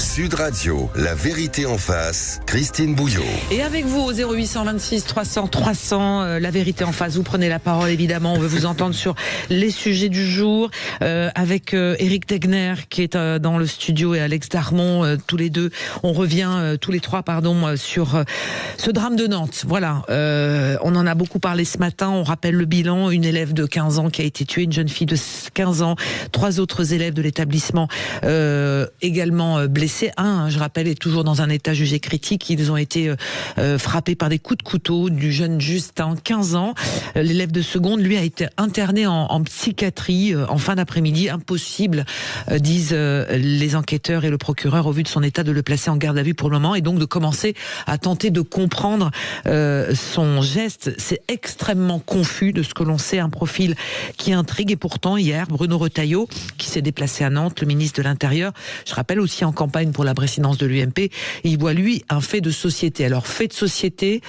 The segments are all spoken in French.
Sud Radio, la vérité en face, Christine Bouillot. Et avec vous au 0826 300 300, la vérité en face, vous prenez la parole évidemment, on veut vous entendre sur les sujets du jour, avec Éric Tegner qui est dans le studio et Alex Darmon, tous les deux, on revient tous les trois sur ce drame de Nantes. Voilà, on en a beaucoup parlé ce matin, on rappelle le bilan, une élève de 15 ans qui a été tuée, une jeune fille de 15 ans, 3 autres élèves de l'établissement également blessés. Un, je rappelle, est toujours dans un état jugé critique. Ils ont été frappés par des coups de couteau du jeune Justin, 15 ans. L'élève de seconde, lui, a été interné en psychiatrie en fin d'après-midi. Impossible, disent les enquêteurs et le procureur, au vu de son état, de le placer en garde à vue pour le moment et donc de commencer à tenter de comprendre son geste. C'est extrêmement confus de ce que l'on sait, un profil qui intrigue. Et pourtant, hier, Bruno Retailleau, qui s'est déplacé à Nantes, le ministre de l'Intérieur, je rappelle aussi en campagne pour la présidence de l'UMP, il voit lui un fait de société. Alors fait de société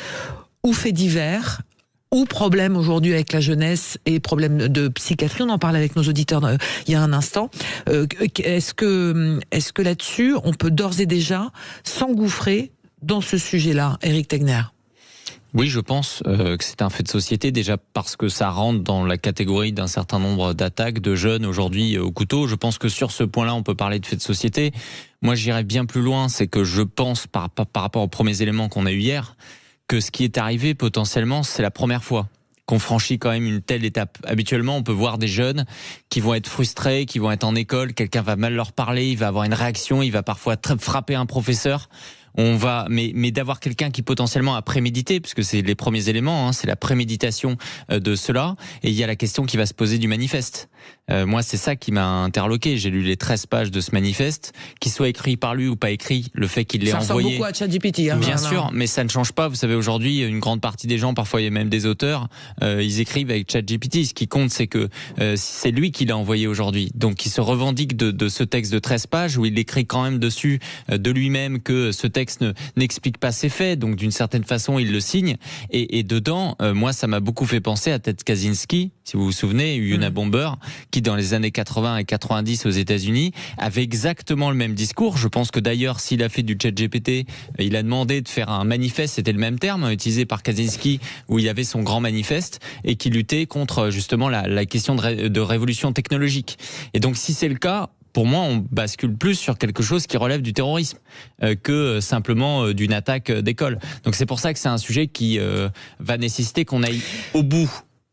ou fait divers ou problème aujourd'hui avec la jeunesse et problème de psychiatrie, on en parle avec nos auditeurs il y a un instant. Est-ce que là-dessus, on peut d'ores et déjà s'engouffrer dans ce sujet-là, Éric Tegner ? Oui, je pense que c'est un fait de société, déjà parce que ça rentre dans la catégorie d'un certain nombre d'attaques de jeunes aujourd'hui au couteau. Je pense que sur ce point-là, on peut parler de fait de société. Moi, j'irais bien plus loin, c'est que je pense, par rapport aux premiers éléments qu'on a eu hier, que ce qui est arrivé potentiellement, c'est la première fois qu'on franchit quand même une telle étape. Habituellement, on peut voir des jeunes qui vont être frustrés, qui vont être en école, quelqu'un va mal leur parler, il va avoir une réaction, il va parfois frapper un professeur. Mais d'avoir quelqu'un qui potentiellement a prémédité, puisque c'est les premiers éléments, c'est la préméditation de cela, et il y a la question qui va se poser du manifeste. Moi, c'est ça qui m'a interloqué. J'ai lu les 13 pages de ce manifeste, qu'il soit écrit par lui ou pas écrit, le fait qu'il l'ait envoyé. Ça ressemble beaucoup à ChatGPT. Bien sûr, mais ça ne change pas. Vous savez, aujourd'hui, une grande partie des gens, parfois il y a même des auteurs, ils écrivent avec ChatGPT. Ce qui compte, c'est que c'est lui qui l'a envoyé aujourd'hui. Donc, il se revendique de ce texte de 13 pages où il écrit quand même dessus de lui-même que ce texte n'explique pas ses faits. Donc, d'une certaine façon, il le signe. Et dedans, moi, ça m'a beaucoup fait penser à Ted Kaczynski, si vous vous souvenez, Unabomber, qui dans les années 80 et 90 aux États-Unis avait exactement le même discours. Je pense que d'ailleurs, s'il a fait du ChatGPT, il a demandé de faire un manifeste, c'était le même terme utilisé par Kaczynski, où il y avait son grand manifeste et qui luttait contre justement la question de révolution technologique. Et donc, si c'est le cas, pour moi, on bascule plus sur quelque chose qui relève du terrorisme que simplement d'une attaque d'école. Donc c'est pour ça que c'est un sujet qui va nécessiter qu'on aille au bout,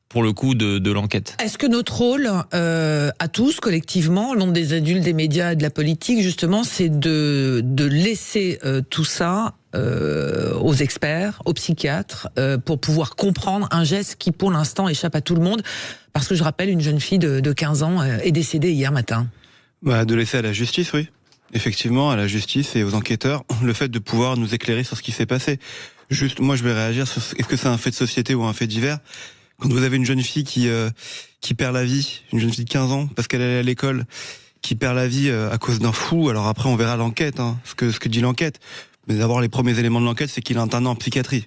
pour le coup, de l'enquête. Est-ce que notre rôle, à tous, collectivement, le monde des adultes, des médias et de la politique, justement, c'est de laisser tout ça aux experts, aux psychiatres, pour pouvoir comprendre un geste qui, pour l'instant, échappe à tout le monde? Parce que je rappelle, une jeune fille de 15 ans est décédée hier matin. De laisser à la justice, oui. Effectivement, à la justice et aux enquêteurs, le fait de pouvoir nous éclairer sur ce qui s'est passé. Juste, moi, je vais réagir sur est-ce que c'est un fait de société ou un fait divers. Quand vous avez une jeune fille qui perd la vie, une jeune fille de 15 ans, parce qu'elle est à l'école, qui perd la vie à cause d'un fou, alors après, on verra l'enquête, ce que dit l'enquête. Mais d'abord, les premiers éléments de l'enquête, c'est qu'il est interné en psychiatrie.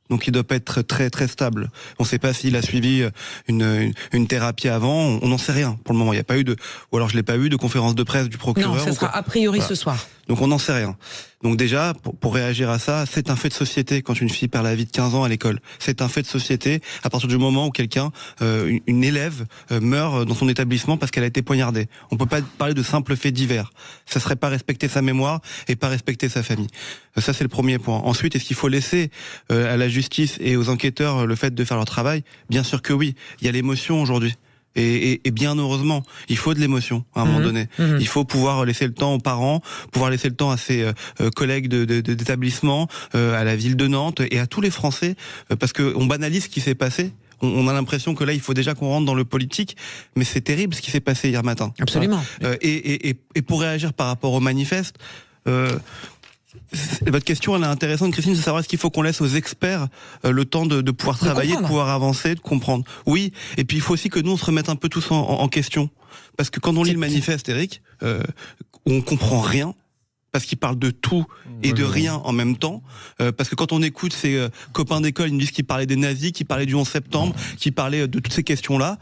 Donc il doit pas être très très stable. On ne sait pas s'il a suivi une thérapie avant. On n'en sait rien pour le moment. Il n'y a pas eu ou alors je l'ai pas eu de conférence de presse du procureur. Non, ça sera a priori ce soir. Donc on n'en sait rien. Donc déjà, pour réagir à ça, c'est un fait de société quand une fille perd la vie de 15 ans à l'école. C'est un fait de société à partir du moment où quelqu'un, une élève, meurt dans son établissement parce qu'elle a été poignardée. On peut pas parler de simple fait divers. Ça serait pas respecter sa mémoire et pas respecter sa famille. Ça, c'est le premier point. Ensuite, est-ce qu'il faut laisser à la justice et aux enquêteurs le fait de faire leur travail? Bien sûr que oui. Il y a l'émotion aujourd'hui. Et bien heureusement, il faut de l'émotion à un moment donné. Il faut pouvoir laisser le temps aux parents, pouvoir laisser le temps à ses collègues d'établissement, à la ville de Nantes et à tous les Français, parce que on banalise ce qui s'est passé. On a l'impression que là, il faut déjà qu'on rentre dans le politique, mais c'est terrible ce qui s'est passé hier matin. Absolument. Et pour réagir par rapport au manifeste, votre question, elle est intéressante, Christine, de savoir est-ce qu'il faut qu'on laisse aux experts le temps de pouvoir travailler, de pouvoir avancer, de comprendre. Oui, et puis il faut aussi que nous, on se remette un peu tous en question. Parce que quand on lit le manifeste, Éric, on comprend rien. Parce qu'il parle de tout et de rien en même temps. Parce que quand on écoute ses copains d'école, ils nous disent qu'ils parlaient des nazis, qu'ils parlaient du 11 septembre, qu'ils parlaient de toutes ces questions-là.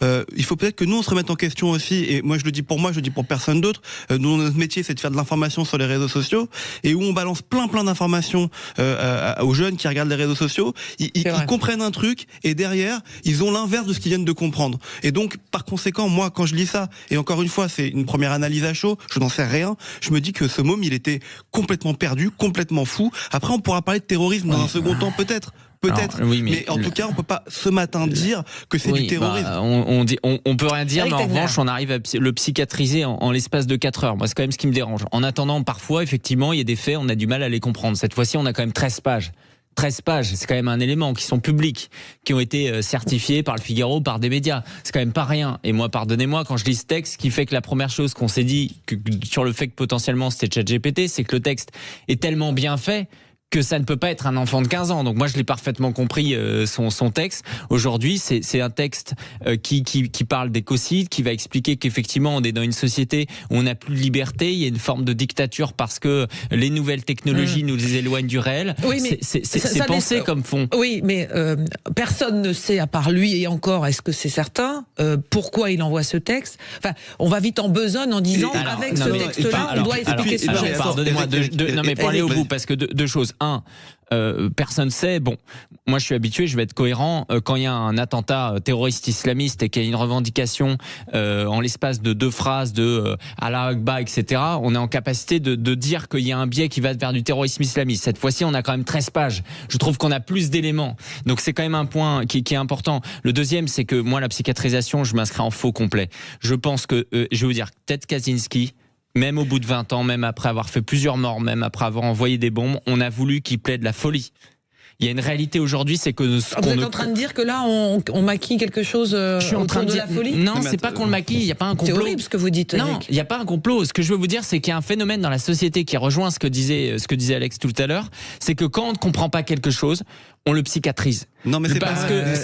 il faut peut-être que nous on se remette en question aussi. Et moi je le dis pour moi, je le dis pour personne d'autre. Nous, notre métier c'est de faire de l'information sur les réseaux sociaux et où on balance plein d'informations aux jeunes qui regardent les réseaux sociaux. Ils comprennent un truc et derrière ils ont l'inverse de ce qu'ils viennent de comprendre. Et donc par conséquent, moi quand je lis ça, et encore une fois c'est une première analyse à chaud, je n'en sais rien, je me dis que ce môme il était complètement perdu, complètement fou. Après on pourra parler de terrorisme dans un second temps peut-être. Alors, oui, mais en tout cas, on peut pas ce matin dire que c'est du terrorisme. On peut rien dire, mais en revanche, on arrive à le psychiatriser en l'espace de 4 heures. Moi, c'est quand même ce qui me dérange. En attendant, parfois, effectivement, il y a des faits, on a du mal à les comprendre. Cette fois-ci, on a quand même 13 pages. 13 pages, c'est quand même un élément qui sont publics, qui ont été certifiés par le Figaro, par des médias. C'est quand même pas rien. Et moi, pardonnez-moi, quand je lis ce texte, qui fait que la première chose qu'on s'est dit sur le fait que potentiellement c'était ChatGPT, c'est que le texte est tellement bien fait que ça ne peut pas être un enfant de 15 ans. Donc moi, je l'ai parfaitement compris, son texte. Aujourd'hui, c'est un texte qui parle d'écocide, qui va expliquer qu'effectivement, on est dans une société où on n'a plus de liberté, il y a une forme de dictature parce que les nouvelles technologies nous éloignent du réel. Oui, mais c'est pensé comme fond. Oui, mais personne ne sait, à part lui, et encore, est-ce que c'est certain, pourquoi il envoie ce texte. Enfin, on va vite en besogne en disant, avec ce texte-là, on doit expliquer ce geste. Pardonnez-moi, non mais pour aller au bout, parce que deux choses. Personne ne sait. Bon, moi je suis habitué, je vais être cohérent. Quand il y a un attentat terroriste islamiste et qu'il y a une revendication en l'espace de 2 phrases de Allah Akbar, etc., on est en capacité de dire qu'il y a un biais qui va vers du terrorisme islamiste. Cette fois-ci, on a quand même 13 pages. Je trouve qu'on a plus d'éléments. Donc c'est quand même un point qui est important. Le deuxième, c'est que moi, la psychiatrisation, je m'inscris en faux complet. Je pense que, je vais vous dire, Ted Kaczynski, même au bout de 20 ans, même après avoir fait plusieurs morts, même après avoir envoyé des bombes, on a voulu qu'il plaide la folie. Il y a une réalité aujourd'hui, c'est que... Vous êtes en train de dire que là, on maquille quelque chose autour de la folie ? Non, c'est pas qu'on le maquille, il n'y a pas un complot. C'est horrible ce que vous dites, Eric. Non, il n'y a pas un complot. Ce que je veux vous dire, c'est qu'il y a un phénomène dans la société qui rejoint ce que disait Alex tout à l'heure, c'est que quand on ne comprend pas quelque chose, on le psychiatrise. Non, mais c'est parce que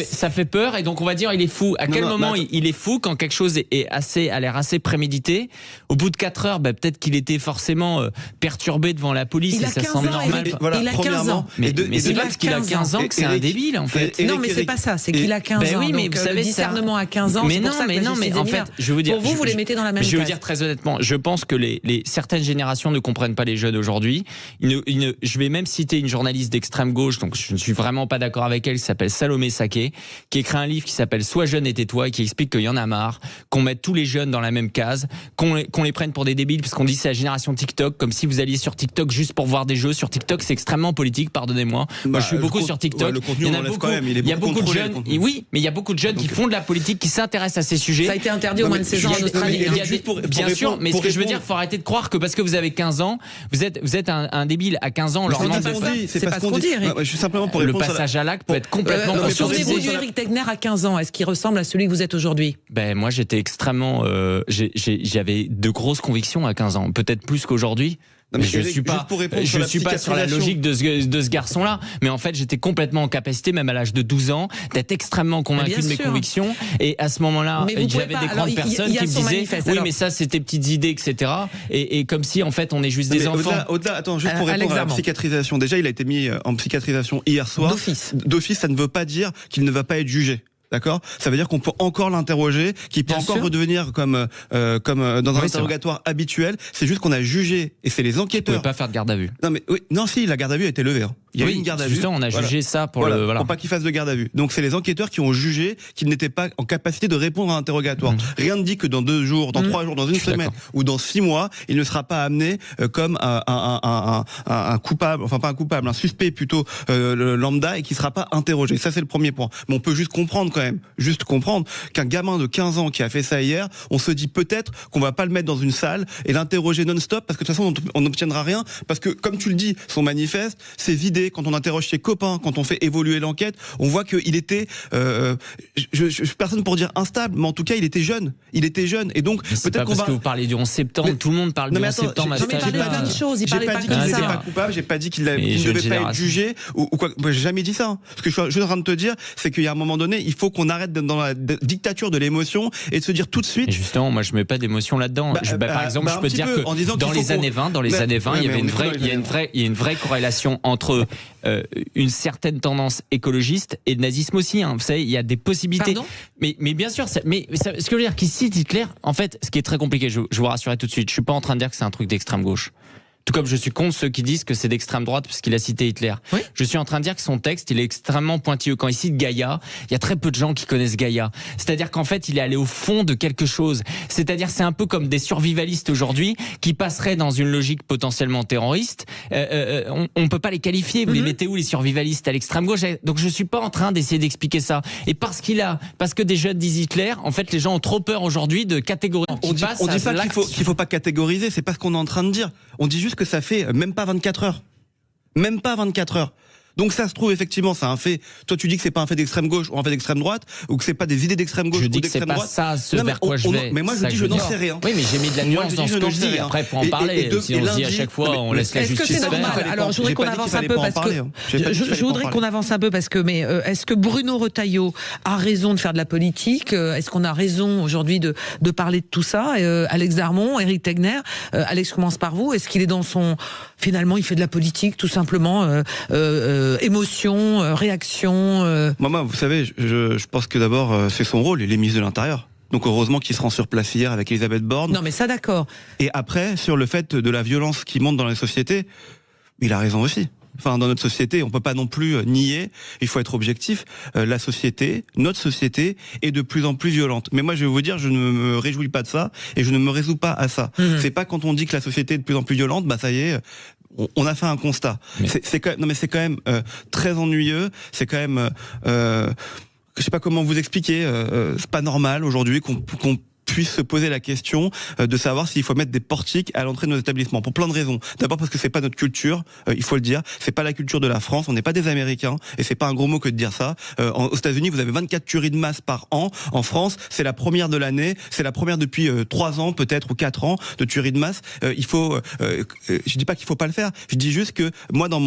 ça fait peur et donc on va dire il est fou. À quel moment il est fou quand quelque chose a l'air assez prémédité? Au bout de 4 heures, peut-être qu'il était forcément perturbé devant la police et ça semble normal. Il a 15 ans. Mais c'est pas parce qu'il a 15 ans que c'est un débile en fait. Non, mais c'est pas ça. C'est qu'il a 15 ans. Oui, mais vous savez, le discernement à 15 ans. Mais non, mais en fait, je veux dire, pour vous les mettez dans la même case. Je veux dire très honnêtement, je pense que certaines générations ne comprennent pas les jeunes aujourd'hui. Je vais même citer une journaliste d'extrême gauche, donc je ne suis vraiment pas d'accord avec elle, qui s'appelle Salomé Saké, qui écrit un livre qui s'appelle Sois jeune et tais-toi, et qui explique qu'il y en a marre, qu'on mette tous les jeunes dans la même case, qu'on les prenne pour des débiles, puisqu'on dit c'est la génération TikTok, comme si vous alliez sur TikTok juste pour voir des jeux. Sur TikTok, c'est extrêmement politique, pardonnez-moi. Moi, je suis beaucoup sur TikTok. Le contenu, il y a beaucoup de jeunes. Oui, mais il y a beaucoup de jeunes qui font de la politique, qui s'intéressent à ces sujets. Ça a été interdit au moins de 16 ans en Australie. Bien sûr, mais ce que je veux dire, faut arrêter de croire que parce que vous avez 15 ans, vous êtes un débile à 15 ans. On leur demande de faire. C'est pas ce qu'on dit. Je suis simplement pour le passage à l'acte peut être complètement Souvenez-vous d'Éric Tegner à 15 ans. Est-ce qu'il ressemble à celui que vous êtes aujourd'hui ? Moi, j'étais extrêmement. J'avais de grosses convictions à 15 ans, peut-être plus qu'aujourd'hui. Non, mais je suis pas sur la logique de ce garçon-là, mais en fait j'étais complètement en capacité, même à l'âge de 12 ans, d'être extrêmement convaincu de mes convictions. Et à ce moment-là, j'avais des grandes personnes qui me disaient oui, mais ça c'est tes petites idées, etc. Et comme si en fait on est juste des enfants. Au-delà, attends, juste pour répondre à la psychiatrisation. Déjà, il a été mis en psychiatrisation hier soir. D'office, ça ne veut pas dire qu'il ne va pas être jugé. D'accord ? Ça veut dire qu'on peut encore l'interroger, qu'il peut encore redevenir comme dans un interrogatoire habituel. C'est juste qu'on a jugé, et c'est les enquêteurs. Vous pouvez pas faire de garde à vue. Non, mais oui, non, si, la garde à vue a été levée. Il y a eu une garde à vue. Justement, on a jugé ça pour pour pas qu'il fasse de garde à vue. Donc c'est les enquêteurs qui ont jugé qu'il n'était pas en capacité de répondre à un interrogatoire. Rien ne dit que dans 2 jours, dans 3 jours, dans une semaine ou dans 6 mois, il ne sera pas amené comme un coupable, enfin pas un coupable, un suspect plutôt lambda, et qui sera pas interrogé. Ça c'est le premier point. Mais on peut juste comprendre qu'un gamin de 15 ans qui a fait ça hier, on se dit peut-être qu'on va pas le mettre dans une salle et l'interroger non-stop, parce que de toute façon on n'obtiendra rien, parce que comme tu le dis, son manifeste c'est vidé. Quand on interroge ses copains, quand on fait évoluer l'enquête, on voit qu'il était je suis personne pour dire instable, mais en tout cas il était jeune, et donc peut-être qu'on va... que vous parlez du 11 septembre, tout le monde parle du 11 septembre. Il parlait pas d'une chose, il parlait pas qu'il n'était pas coupable, j'ai pas dit qu'il ne devait pas être jugé ou quoi. Moi, j'ai jamais dit ça. Ce que je suis en train de te dire, c'est qu'il y a un moment donné, il faut qu'on arrête dans la dictature de l'émotion et de se dire tout de suite. Et justement, moi je mets pas d'émotion là-dedans. Par exemple, je peux dire que dans les années 20, il y avait une vraie corrélation entre une certaine tendance écologiste et de nazisme aussi. Vous savez, il y a des possibilités. Pardon ? Mais bien sûr, ce que je veux dire, qu'il cite Hitler, en fait, ce qui est très compliqué, je vous rassurer tout de suite, je suis pas en train de dire que c'est un truc d'extrême gauche. Tout comme je suis contre ceux qui disent que c'est d'extrême droite parce qu'il a cité Hitler. Oui. Je suis en train de dire que son texte, il est extrêmement pointilleux. Quand il cite Gaïa, il y a très peu de gens qui connaissent Gaïa. C'est-à-dire qu'en fait, il est allé au fond de quelque chose. C'est-à-dire, c'est un peu comme des survivalistes aujourd'hui qui passeraient dans une logique potentiellement terroriste. On peut pas les qualifier. Vous les mettez où, les survivalistes? À l'extrême gauche. Donc, je suis pas en train d'essayer d'expliquer ça. Et parce que des jeunes disent Hitler, en fait, les gens ont trop peur aujourd'hui de catégoriser. On dit pas qu'il faut pas catégoriser. C'est pas ce qu'on est en train de dire. On dit juste que ça fait même pas 24 heures. Même pas 24 heures. Donc ça se trouve, effectivement, c'est un fait. Toi, tu dis que c'est pas un fait d'extrême gauche ou un fait d'extrême droite, ou que c'est pas des idées d'extrême gauche ou d'extrême droite. Je dis que c'est pas ça ce vers quoi je vais. Mais moi, je dis, je n'en sais rien. Oui, mais j'ai mis de la nuance dans ce que je dis. Après, faut en parler. Si on se dit à chaque fois, on laisse la justice faire. Est-ce que c'est normal? Alors, je voudrais qu'on avance un peu parce que je voudrais qu'on avance un peu parce que, mais est-ce que Bruno Retailleau a raison de faire de la politique? Est-ce qu'on a raison aujourd'hui de parler de tout ça? Alex Darmon, Éric Tegner, Alex, commence par vous. Est-ce qu'il est dans son, finalement, il fait de la politique tout simplement, émotion, réaction? Moi, vous savez, je pense que d'abord, c'est son rôle, il est ministre de l'Intérieur. Donc heureusement qu'il se rend sur place hier avec Elisabeth Borne. Non mais ça d'accord. Et après, sur le fait de la violence qui monte dans la société, il a raison aussi. Enfin, dans notre société, on peut pas non plus nier, il faut être objectif, la société, notre société est de plus en plus violente. Mais moi, je vais vous dire, je ne me réjouis pas de ça et je ne me résous pas à ça. C'est pas quand on dit que la société est de plus en plus violente, bah ça y est, on a fait un constat. Mais... C'est quand même très ennuyeux, c'est quand même je sais pas comment vous expliquer, c'est pas normal aujourd'hui qu'on puisse se poser la question de savoir s'il faut mettre des portiques à l'entrée de nos établissements, pour plein de raisons. D'abord parce que c'est pas notre culture, il faut le dire, c'est pas la culture de la France, on n'est pas des Américains, et c'est pas un gros mot que de dire ça. Aux États-Unis, vous avez 24 tueries de masse par an. En France, c'est la première de l'année, c'est la première depuis 3 ans peut-être ou 4 ans de tueries de masse. Il faut, je dis pas qu'il faut pas le faire, je dis juste que moi dans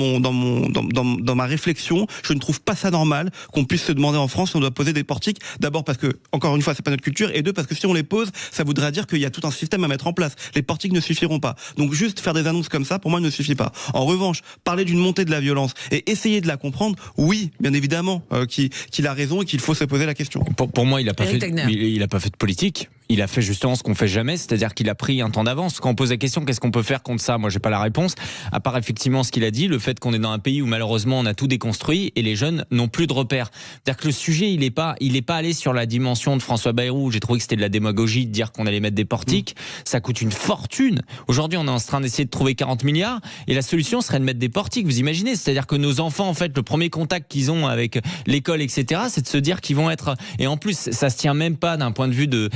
ma réflexion, je ne trouve pas ça normal qu'on puisse se demander en France si on doit poser des portiques. D'abord parce que encore une fois, c'est pas notre culture, et deux parce que si on les pose, ça voudrait dire qu'il y a tout un système à mettre en place. Les portiques ne suffiront pas. Donc juste faire des annonces comme ça, pour moi, ne suffit pas. En revanche, parler d'une montée de la violence et essayer de la comprendre, oui, bien évidemment, qu'il a raison et qu'il faut se poser la question. Pour moi, il a pas fait de politique. Il a fait justement ce qu'on fait jamais, c'est-à-dire qu'il a pris un temps d'avance. Quand on pose la question, qu'est-ce qu'on peut faire contre ça? Moi, j'ai pas la réponse. À part effectivement ce qu'il a dit, le fait qu'on est dans un pays où malheureusement on a tout déconstruit et les jeunes n'ont plus de repères. C'est-à-dire que le sujet, il est pas allé sur la dimension de François Bayrou. J'ai trouvé que c'était de la démagogie de dire qu'on allait mettre des portiques. Ça coûte une fortune. Aujourd'hui, on est en train d'essayer de trouver 40 milliards et la solution serait de mettre des portiques. Vous imaginez? C'est-à-dire que nos enfants, en fait, le premier contact qu'ils ont avec l'école, etc., c'est de se dire qu'ils vont être. Et en plus, ça se tient même pas d'un point de vue de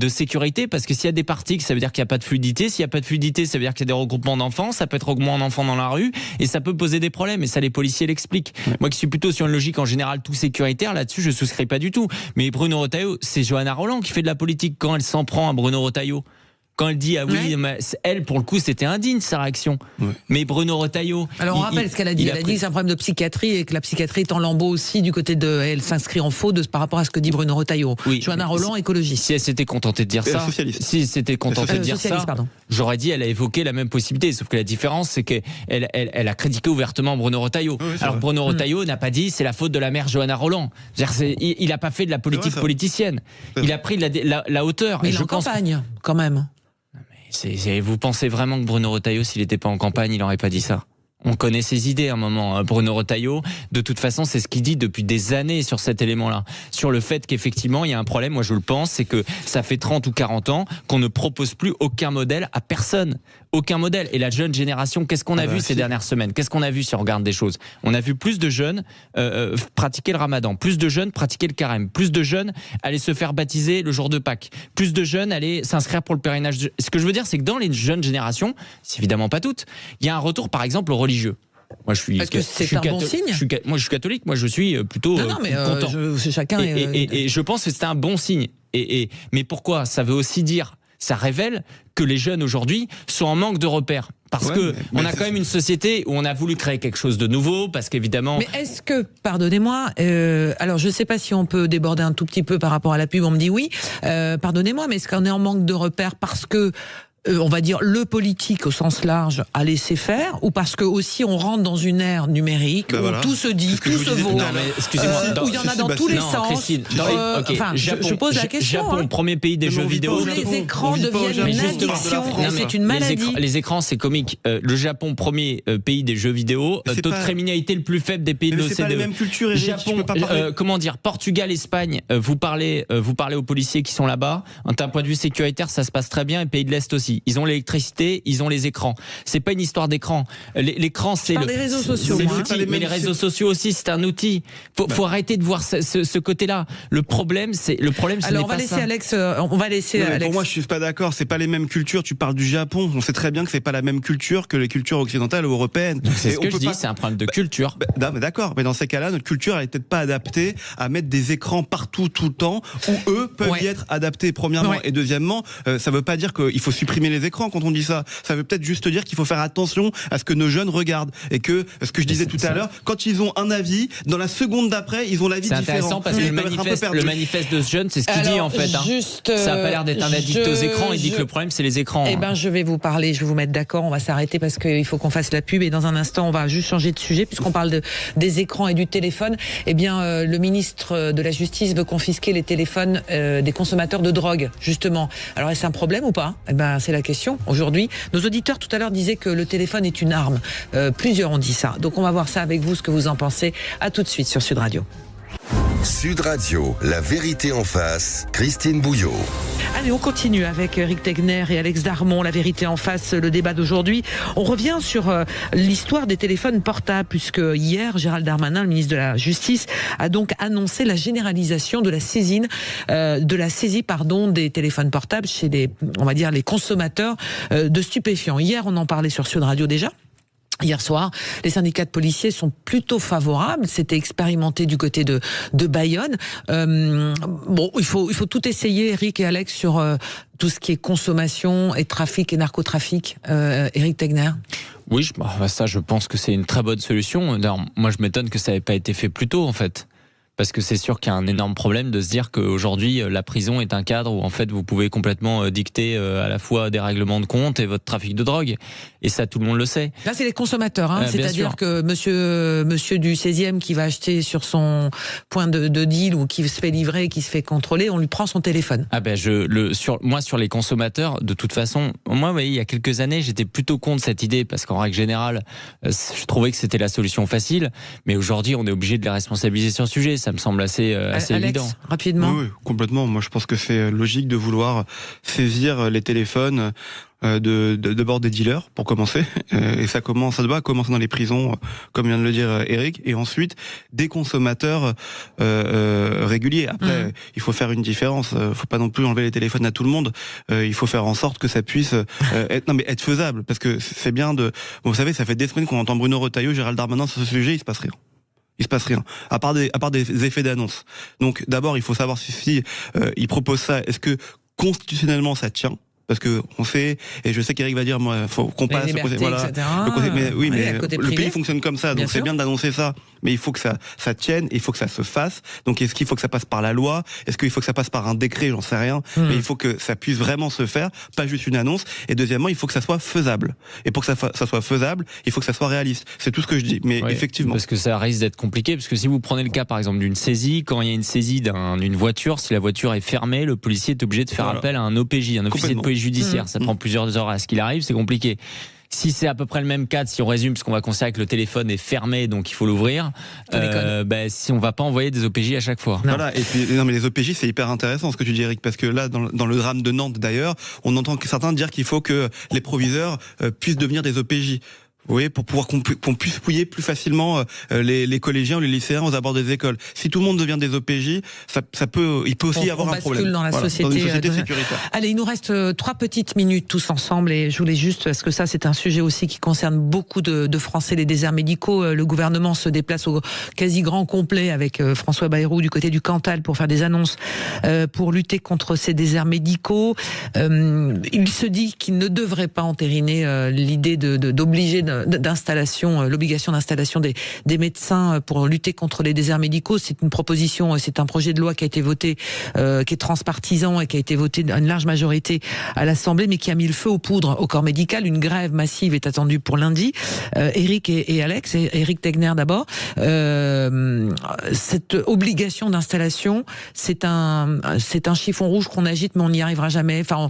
sécurité, parce que s'il y a des portiques, ça veut dire qu'il n'y a pas de fluidité. S'il n'y a pas de fluidité, ça veut dire qu'il y a des regroupements d'enfants. Ça peut être regroupement d'enfants dans la rue et ça peut poser des problèmes. Et ça, les policiers l'expliquent. Moi qui suis plutôt sur une logique en général tout sécuritaire, là-dessus, je souscris pas du tout. Mais Bruno Retailleau, c'est Johanna Rolland qui fait de la politique quand elle s'en prend à Bruno Retailleau. Quand elle dit, ah oui, mais elle, pour le coup, c'était indigne, sa réaction. Ouais. Mais Bruno Retailleau. Alors, on rappelle ce qu'elle a dit. Elle a dit que c'est un problème de psychiatrie et que la psychiatrie est en lambeau aussi du côté de. Elle s'inscrit en faux par rapport à ce que dit Bruno Retailleau. Oui. Johanna Rolland, écologiste. Si elle s'était contentée de dire ça. Si elle s'était contentée de dire ça. J'aurais dit, elle a évoqué la même possibilité. Sauf que la différence, c'est qu'elle a critiqué ouvertement Bruno Retailleau. Oui, alors, Bruno Retailleau n'a pas dit, c'est la faute de la mère Johanna Rolland. Il n'a pas fait de la politique politicienne. Il a pris la hauteur. Mais il est en campagne, quand même. Vous pensez vraiment que Bruno Retailleau, s'il n'était pas en campagne, il n'aurait pas dit ça? On connaît ses idées à un moment. Bruno Retailleau, de toute façon, c'est ce qu'il dit depuis des années sur cet élément-là. Sur le fait qu'effectivement, il y a un problème, moi je le pense, c'est que ça fait 30 ou 40 ans qu'on ne propose plus aucun modèle à personne. Aucun modèle. Et la jeune génération, qu'est-ce qu'on a vu ces dernières semaines? Qu'est-ce qu'on a vu si on regarde des choses? On a vu plus de jeunes pratiquer le ramadan, plus de jeunes pratiquer le carême, plus de jeunes aller se faire baptiser le jour de Pâques, plus de jeunes aller s'inscrire pour le pèlerinage. Ce que je veux dire, c'est que dans les jeunes générations, c'est évidemment pas toutes, il y a un retour par exemple au religieux. Moi, Est-ce que c'est un bon signe? Moi, je suis catholique. Moi, je suis plutôt non, mais content. Chacun. Et je pense que c'est un bon signe. Mais pourquoi? Ça veut aussi dire, ça révèle que les jeunes aujourd'hui sont en manque de repères. Parce que on a quand même une société où on a voulu créer quelque chose de nouveau, parce qu'évidemment. Mais est-ce que, pardonnez-moi, alors je ne sais pas si on peut déborder un tout petit peu par rapport à la pub. On me dit oui. Pardonnez-moi, mais est-ce qu'on est en manque de repères parce que on va dire le politique au sens large a laissé faire, ou parce que aussi on rentre dans une ère numérique où voilà. tout se dit, tout se vaut, excusez-moi, où il y en a dans tous les sens. Je pose la question. Japon, premier pays des jeux vidéo. Où les écrans deviennent une addiction, c'est une maladie. Les écrans, c'est comique. Le Japon, premier pays des jeux vidéo, taux de criminalité le plus faible des pays de l'OCDE. C'est pas les mêmes cultures. Japon, comment dire, Portugal, Espagne, vous parlez aux policiers qui sont là-bas. D'un point de vue sécuritaire, ça se passe très bien. Et pays de l'Est aussi. Ils ont l'électricité, ils ont les écrans. C'est pas une histoire d'écran. L'écran, c'est les réseaux sociaux. Mais les réseaux sociaux aussi, c'est un outil. Faut arrêter de voir ce côté-là. Le problème, alors on va laisser Alex. On va laisser Alex. Pour moi, je suis pas d'accord. C'est pas les mêmes cultures. Tu parles du Japon. On sait très bien que c'est pas la même culture que les cultures occidentales ou européennes. C'est ce que je dis. C'est un problème de culture. D'accord. Mais dans ces cas-là, notre culture, elle est peut-être pas adaptée à mettre des écrans partout, tout le temps, où eux peuvent y être adaptés. Premièrement, et deuxièmement, ça veut pas dire qu'il faut supprimer les écrans quand on dit ça. Ça veut peut-être juste dire qu'il faut faire attention à ce que nos jeunes regardent et que ce que je disais tout à l'heure, quand ils ont un avis, dans la seconde d'après, ils ont l'avis différent. C'est intéressant parce que le manifeste de ce jeune, c'est ce qu'il dit en fait. Ça a pas l'air d'être un addict aux écrans. Il dit que le problème, c'est les écrans. Eh ben, je vais vous parler, je vais vous mettre d'accord. On va s'arrêter parce qu'il faut qu'on fasse la pub et dans un instant, on va juste changer de sujet puisqu'on parle des écrans et du téléphone. Eh bien, le ministre de la Justice veut confisquer les téléphones des consommateurs de drogue, justement. Alors, est-ce un problème ou pas? Eh ben, c'est la question aujourd'hui. Nos auditeurs tout à l'heure disaient que le téléphone est une arme. Plusieurs ont dit ça. Donc, on va voir ça avec vous, ce que vous en pensez. À tout de suite sur Sud Radio. Sud Radio, la vérité en face, Christine Bouillot. Allez, on continue avec Éric Tegner et Alex Darmon, la vérité en face, le débat d'aujourd'hui. On revient sur l'histoire des téléphones portables, puisque hier, Gérald Darmanin, le ministre de la Justice, a donc annoncé la généralisation de la saisie des téléphones portables chez les consommateurs de stupéfiants. Hier, on en parlait sur Sud Radio déjà. Hier soir, les syndicats de policiers sont plutôt favorables. C'était expérimenté du côté de Bayonne. Il faut tout essayer, Eric et Alex, sur tout ce qui est consommation et trafic et narcotrafic. Éric Tegner. Oui, ça, je pense que c'est une très bonne solution. D'ailleurs, moi, je m'étonne que ça n'ait pas été fait plus tôt, en fait. Parce que c'est sûr qu'il y a un énorme problème de se dire qu'aujourd'hui, la prison est un cadre où en fait vous pouvez complètement dicter à la fois des règlements de compte et votre trafic de drogue. Et ça, tout le monde le sait. Là, c'est les consommateurs. C'est-à-dire que monsieur du 16e qui va acheter sur son point de deal ou qui se fait livrer, qui se fait contrôler, on lui prend son téléphone. Sur les consommateurs, de toute façon, moi, vous voyez, il y a quelques années, j'étais plutôt contre cette idée parce qu'en règle générale, je trouvais que c'était la solution facile. Mais aujourd'hui, on est obligé de les responsabiliser sur le sujet. Ça me semble assez Alex, évident. Rapidement. Oui, complètement. Moi, je pense que c'est logique de vouloir saisir les téléphones de bord des dealers, pour commencer. Et ça doit commencer dans les prisons, comme vient de le dire Eric, et ensuite des consommateurs réguliers. Après, il faut faire une différence. Faut pas non plus enlever les téléphones à tout le monde. Il faut faire en sorte que ça puisse être faisable, parce que c'est bien de. Bon, vous savez, ça fait des semaines qu'on entend Bruno Retailleau, Gérald Darmanin sur ce sujet, il se passe rien. Il se passe rien, à part des effets d'annonce. Donc d'abord, il faut savoir si il propose ça, est-ce que constitutionnellement ça tient? Parce que on sait, et je sais qu'Éric va dire, moi, faut qu'on passe le côté, le pays fonctionne comme ça, donc c'est bien d'annoncer ça, mais il faut que ça tienne, il faut que ça se fasse. Donc est-ce qu'il faut que ça passe par la loi? Est-ce qu'il faut que ça passe par un décret? J'en sais rien, mais il faut que ça puisse vraiment se faire, pas juste une annonce. Et deuxièmement, il faut que ça soit faisable. Et pour que ça soit faisable, il faut que ça soit réaliste. C'est tout ce que je dis. Mais effectivement, parce que ça risque d'être compliqué, parce que si vous prenez le cas, par exemple, d'une saisie, quand il y a une saisie d'une voiture, si la voiture est fermée, le policier est obligé de faire appel à un OPJ, un officier de police judiciaire. Ça prend plusieurs heures à ce qu'il arrive, c'est compliqué. Si c'est à peu près le même cadre, si on résume, parce qu'on va considérer que le téléphone est fermé, donc il faut l'ouvrir, si on va pas envoyer des OPJ à chaque fois. Voilà, et puis mais les OPJ, c'est hyper intéressant ce que tu dis, Eric, parce que là, dans le drame de Nantes d'ailleurs, on entend certains dire qu'il faut que les proviseurs puissent devenir des OPJ. Oui, pour pouvoir qu'on puisse fouiller plus facilement les collégiens ou les lycéens aux abords des écoles. Si tout le monde devient des OPJ, il peut aussi y avoir un problème. Dans la société, dans une société sécuritaire. Allez, il nous reste 3 petites minutes tous ensemble et je voulais juste, parce que ça c'est un sujet aussi qui concerne beaucoup de Français, les déserts médicaux. Le gouvernement se déplace au quasi grand complet avec François Bayrou du côté du Cantal pour faire des annonces pour lutter contre ces déserts médicaux. Il se dit qu'il ne devrait pas entériner l'idée d'obliger d'installation, l'obligation d'installation des médecins pour lutter contre les déserts médicaux. C'est une proposition, c'est un projet de loi qui a été voté, qui est transpartisan et qui a été voté à une large majorité à l'Assemblée, mais qui a mis le feu aux poudres au corps médical. Une grève massive est attendue pour lundi. Éric et Alex, et Éric Tegner d'abord, cette obligation d'installation, c'est un chiffon rouge qu'on agite, mais on n'y arrivera jamais. Enfin,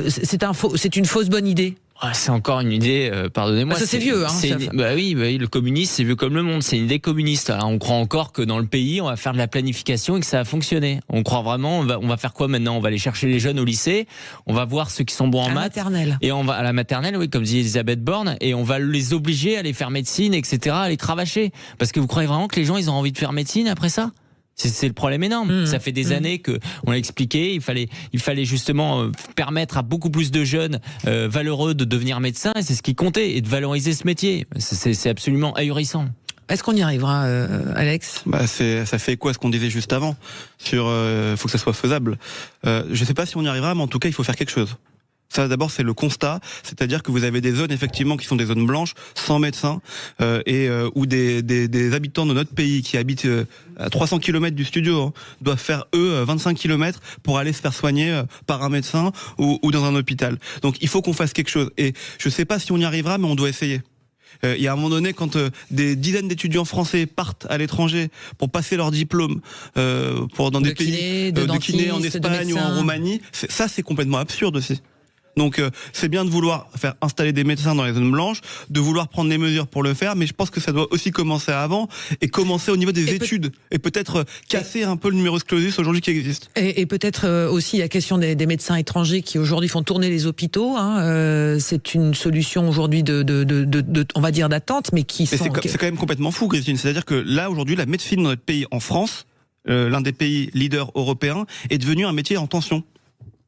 c'est une fausse bonne idée. C'est encore une idée, pardonnez-moi. Ça c'est vieux, hein. Bah oui, le communisme, c'est vieux comme le monde. C'est une idée communiste. Alors, on croit encore que dans le pays, on va faire de la planification et que ça va fonctionner. On croit vraiment. On va faire quoi maintenant? On va aller chercher les jeunes au lycée. On va voir ceux qui sont bons en maths. Maternelle. Et on va à la maternelle, oui, comme dit Elisabeth Borne, et on va les obliger à aller faire médecine, etc., à les cravacher. Parce que vous croyez vraiment que les gens, ils ont envie de faire médecine après ça? C'est le problème énorme. Ça fait des années que on l'a expliqué. Il fallait justement permettre à beaucoup plus de jeunes valeureux de devenir médecins, et c'est ce qui comptait, et de valoriser ce métier. C'est absolument ahurissant. Est-ce qu'on y arrivera, Alex? Ça fait quoi ce qu'on disait juste avant sur faut que ça soit faisable. Je sais pas si on y arrivera, mais en tout cas il faut faire quelque chose. Ça, d'abord, c'est le constat, c'est-à-dire que vous avez des zones effectivement qui sont des zones blanches, sans médecins, où des habitants de notre pays qui habitent à 300 km du studio doivent faire 25 km pour aller se faire soigner par un médecin ou dans un hôpital. Donc, il faut qu'on fasse quelque chose. Et je sais pas si on y arrivera, mais on doit essayer. Il y a un moment donné, quand des dizaines d'étudiants français partent à l'étranger pour passer leur diplôme dans des pays de kiné en Espagne ou en Roumanie, ça c'est complètement absurde aussi. Donc c'est bien de vouloir faire installer des médecins dans les zones blanches, de vouloir prendre des mesures pour le faire, mais je pense que ça doit aussi commencer avant et commencer au niveau des études et peut-être casser un peu le numerus clausus aujourd'hui qui existe. Et peut-être aussi la question des médecins étrangers qui aujourd'hui font tourner les hôpitaux. C'est une solution aujourd'hui on va dire d'attente, mais qui sont... C'est quand même complètement fou, Christine. C'est-à-dire que là aujourd'hui, la médecine dans notre pays, en France, l'un des pays leaders européens, est devenu un métier en tension.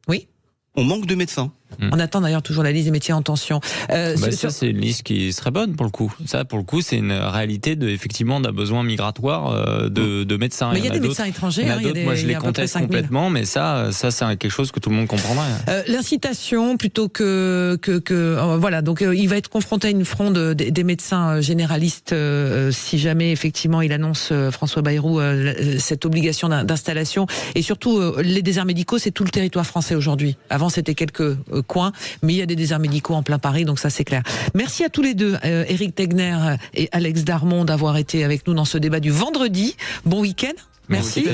Oui. On manque de médecins. On attend d'ailleurs toujours la liste des métiers en tension. Ça, c'est une liste qui serait bonne pour le coup. Ça, pour le coup, c'est une réalité effectivement d'un besoin migratoire de médecins. Mais il y a des médecins étrangers. Moi, je les conteste complètement, mais ça, c'est quelque chose que tout le monde comprendrait. L'incitation, plutôt voilà. Donc, il va être confronté à une fronde des médecins généralistes si jamais effectivement il annonce François Bayrou cette obligation d'installation. Et surtout, les déserts médicaux, c'est tout le territoire français aujourd'hui. Avant, c'était quelques coins, mais il y a des déserts médicaux en plein Paris, donc ça c'est clair. Merci à tous les deux, Éric Tegner et Alex Darmon, d'avoir été avec nous dans ce débat du vendredi. Bon week-end. Merci.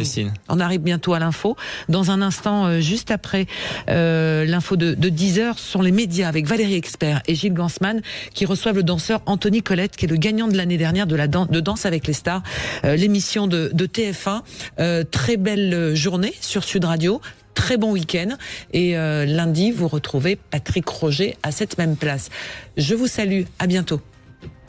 On arrive bientôt à l'info. Dans un instant, juste après l'info de 10h, ce sont les médias avec Valérie Expert et Gilles Gansman qui reçoivent le danseur Anthony Colette, qui est le gagnant de l'année dernière de Danse avec les stars, l'émission de TF1. Très belle journée sur Sud Radio. Très bon week-end. Et lundi, vous retrouvez Patrick Roger à cette même place. Je vous salue. À bientôt.